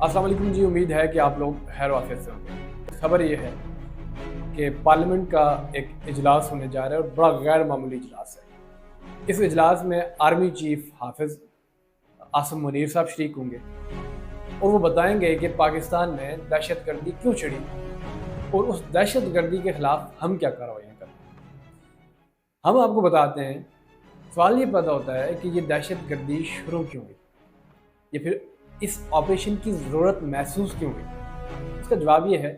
अस्सलाम वालेकुम जी। उम्मीद है कि आप लोग खैर वाफियत से होंगे। खबर ये है कि पार्लियामेंट का एक इजलास होने जा रहा है और बड़ा गैर मामूली इजलास है। इस इजलास में आर्मी चीफ हाफिज आसिम मुनीर साहब शरीक होंगे और वो बताएंगे कि पाकिस्तान में दहशत गर्दी क्यों छिड़ी और उस दहशत गर्दी के खिलाफ हम क्या कार्रवाइयाँ करें। हम आपको बताते हैं, सवाल ये पैदा होता है कि ये दहशत गर्दी शुरू क्यों हुई या फिर इस ऑपरेशन की ज़रूरत महसूस क्यों हुई। इसका जवाब ये है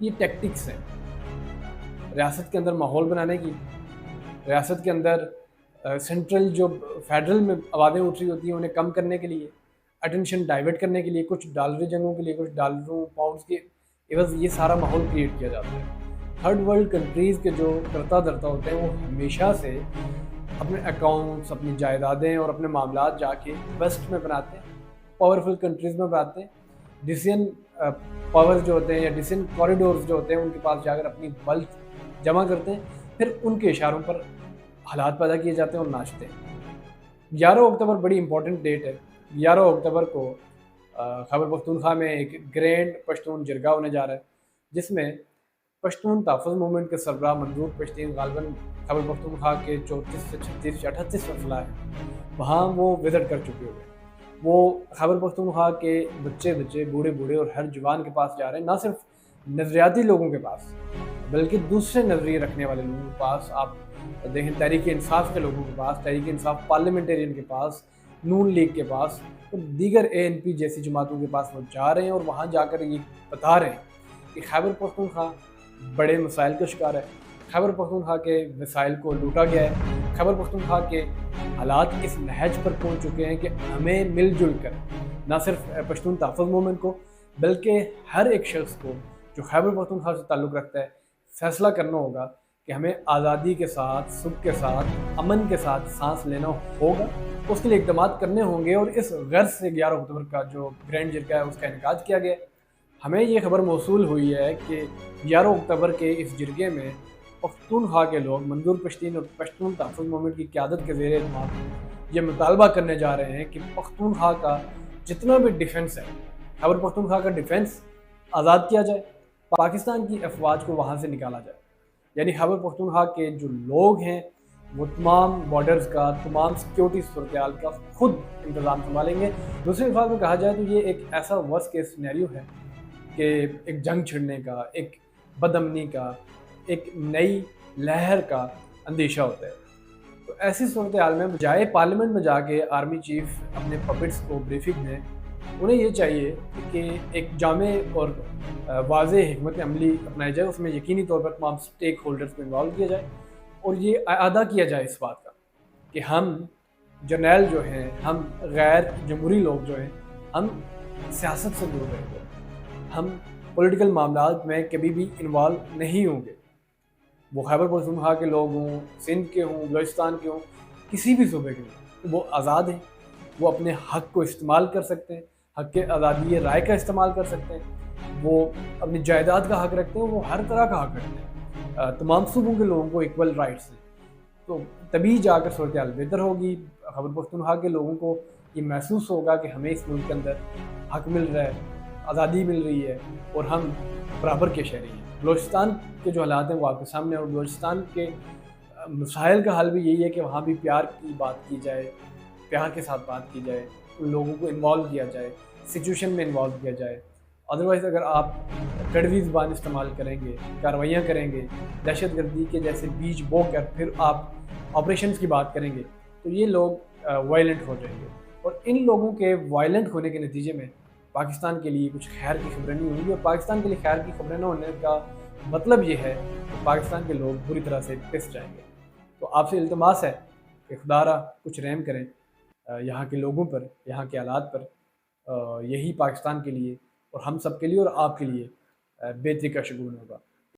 कि ये टैक्टिक्स हैं रियासत के अंदर माहौल बनाने की, रियासत के अंदर सेंट्रल जो फेडरल में आवाज़ें उठ रही होती हैं उन्हें कम करने के लिए, अटेंशन डाइवर्ट करने के लिए, कुछ डॉलरी जंगों के लिए, कुछ डॉलरों पाउंड्स के एवज़ ये सारा माहौल क्रिएट किया जाता है। थर्ड वर्ल्ड कंट्रीज़ के जो करता धरता होते हैं वो हमेशा से अपने अकाउंट्स, अपनी जायदादें और अपने मामलात जाके वेस्ट में बनाते हैं, पावरफुल कंट्रीज़ में बनाते हैं। डिसीजन पावर्स जो होते हैं या डिसीजन कॉरिडोर्स जो होते हैं उनके पास जाकर अपनी वेल्थ जमा करते हैं, फिर उनके इशारों पर हालात पैदा किए जाते हैं और नाचते हैं। 11 अक्टूबर बड़ी इंपॉर्टेंट डेट है। 11 अक्टूबर को खैबर पख्तूनख्वा में एक ग्रैंड पश्तून जरगा होने जा रहा है, जिसमें पश्तून तहफ़्फ़ुज़ मूवमेंट के सरबराह मंजूर पश्तीन गालिबन खैबर पख्तूनख्वा के 34 से 36 या 38 अजला है, वहाँ वो विज़िट कर चुके हुए हैं। वो खैबर पख्तूनख्वा के बच्चे बूढ़े बूढ़े और हर जवान के पास जा रहे हैं, ना सिर्फ नज़रियाती लोगों के पास बल्कि दूसरे नज़रिए रखने वाले लोगों के पास। आप देखें, तहरीक इंसाफ के लोगों के पास, तहरीक इंसाफ पार्लियामेंटेरियन के पास, नून लीग के पास और दीगर ANP जैसी जमातों के पास वो जा रहे हैं और वहाँ जाकर ये बता रहे हैं कि खैबर पख्तूनख्वा बड़े मसाइल का शिकार है, खैबर पख्तूनख्वा के वसाइल को लूटा गया है, खैबर पख्तूनख्वा के हालात इस नहज पर पहुँच चुके हैं कि हमें मिलजुल कर ना सिर्फ पश्तून तहफ़्फ़ुज़ मूवमेंट को बल्कि हर एक शख्स को जो खैबर पख्तूनख्वा से ताल्लुक़ रखता है फैसला करना होगा कि हमें आज़ादी के साथ, सुख के साथ, अमन के साथ सांस लेना होगा। उसके लिए इक़दामात करने होंगे और इस गर्ज से 11 अक्टूबर का जो ग्रैंड जरगा है उसका इनेकाद किया गया। हमें ये खबर मौसूल हुई है कि 11 अक्टूबर के इस जरगे में पख्तूनख्वा के लोग मंजूर पश्तीन और पश्तून तहफ़्फ़ुज़ मूवमेंट की क़यादत के ज़ेर एहतमाम ये मुतालबा करने जा रहे हैं कि पख्तूनख्वा का जितना भी डिफेंस है, खैबर पख्तूनख्वा का डिफेंस आज़ाद किया जाए, पाकिस्तान की अफवाज को वहाँ से निकाला जाए। यानी खैबर पख्तूनख्वा के जो लोग हैं वो तमाम बॉर्डर्स का, तमाम सिक्योरिटी सूरत-ए-हाल का खुद इंतज़ाम संभालेंगे। दूसरे अल्फाज में कहा जाए तो ये एक ऐसा वर्स्ट केस सिनेरियो है कि एक जंग छिड़ने का, एक बदअमनी का, एक नई लहर का अंदेशा होता है। तो ऐसी सूरत-ए-हाल में बजाए पार्लियामेंट में जाके आर्मी चीफ अपने पपेट्स को ब्रीफिंग दें, उन्हें ये चाहिए कि एक जामे और वाज़ेह हिकमत अमली अपनाई जाए, उसमें यकीनी तौर पर तमाम स्टेक होल्डर्स को इन्वॉल्व किया जाए और ये अदा किया जाए इस बात का कि हम जर्नैल जो हैं, हम गैर जमहूरी लोग जो हैं, हम सियासत से दूर रहेंगे, हम पॉलिटिकल मामलात में कभी भी इन्वॉल्व नहीं होंगे। वो खैबर पख्तूनख्वा के लोग हों, सिंध के हों, बलूचिस्तान के हों, किसी भी सूबे के हों, वो आज़ाद हैं, वो अपने हक़ को इस्तेमाल कर सकते हैं, हक़ आज़ादी राय का इस्तेमाल कर सकते हैं, वो अपनी जायदाद का हक़ रखते हैं, वो हर तरह का हक़ रखते हैं। तमाम सूबों के लोगों को इक्वल राइट्स हैं, तो तभी जाकर सूरत-ए-हाल बेहतर होगी। खैबर पख्तूनख्वा के लोगों को ये महसूस होगा कि हमें इस मुल्क के अंदर हक़ मिल रहा है, आज़ादी मिल रही है और हम बराबर के शहरी हैं। बलूचिस्तान के जो हालात हैं वो आपके सामने हैं और बलूचिस्तान के मसाइल का हल भी यही है कि वहाँ भी प्यार की बात की जाए, प्यार के साथ बात की जाए, उन लोगों को इन्वॉल्व किया जाए, सिचुएशन में इन्वॉल्व किया जाए। अदरवाइज़ अगर आप कड़वी ज़ुबान इस्तेमाल करेंगे, कार्रवाइयाँ करेंगे, दहशत गर्दी के जैसे बीज बो कर फिर आप ऑपरेशंस की बात करेंगे, तो ये लोग वायलेंट हो जाएंगे और इन लोगों के वायलेंट होने के नतीजे में पाकिस्तान के लिए कुछ खैर की खबरें नहीं होंगी और पाकिस्तान के लिए खैर की खबरें न होने का मतलब ये है कि पाकिस्तान के लोग बुरी तरह से पिस जाएंगे। तो आपसे इल्तिमास है कि खुदारा कुछ रहम करें यहाँ के लोगों पर, यहाँ के हालात पर। यही पाकिस्तान के लिए और हम सब के लिए और आपके लिए बेहतरी का शगुन होगा।